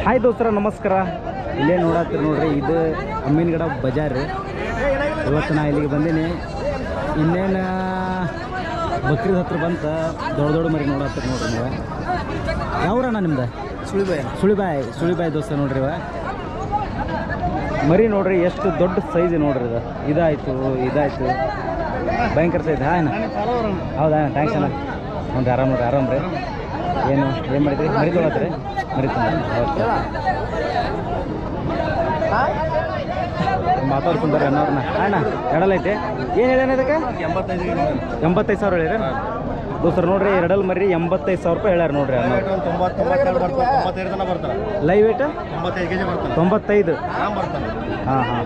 Hi ದೋಸ್ತರ ನಮಸ್ಕಾರ. ಇಲ್ಲೇ ನೋಡತ್ತೀರಿ ನೋಡ್ರಿ, ಇದು ಅಮ್ಮಿನಗಡ ಬಜಾರ್. ಇವತ್ತು ನಾ ಇಲ್ಲಿಗೆ ಬಂದೀನಿ. ಇನ್ನೇನು ಬಕ್ರೀದ್ ಹತ್ರ ಬಂತ ದೊಡ್ಡ ದೊಡ್ಡ ಮರಿ ನೋಡತ್ತೀರಿ ನೋಡ್ರಿ ನೀವು. ಯಾವ್ರಣ್ಣ ನಿಮ್ದು? ಸುಳಿಬಾಯಿ ದೋಸ್ತ ನೋಡ್ರಿ. ಇವ ಮರಿ ನೋಡ್ರಿ ಎಷ್ಟು ದೊಡ್ಡ ಸೈಜ್ ನೋಡ್ರಿ. ಇದಾಯಿತು ಭಯಂಕರ ಸೈಜ್. ಹಾಂ ಹೌದಾ, ಥ್ಯಾಂಕ್ಸ್ ಅಣ್ಣ. ನೋಡ್ರಿ ಆರಾಮ್ ರೀ. ಏನು ಮಾಡಿದ್ರಿ? ಮರಿ ತೊಗೊಳತ್ರಿ? ಮರಿ ಮಾತಾಡ್ಕೊಂತಾರೆ ಅನ್ನೋರನ್ನ. ಅಣ್ಣ ಎರಡಲ್ ಐತೆ, ಏನು ಹೇಳೋಣ ಇದಕ್ಕೆ? 85,000 ಹೇಳಿರಿ ದೋಸ್ತರು. ನೋಡ್ರಿ ಎರಡಲ್ ಮರಿ 85,000 ರೂಪಾಯಿ ಹೇಳ್ಯಾರ ನೋಡ್ರಿ. Live weight 95. ಹಾಂ.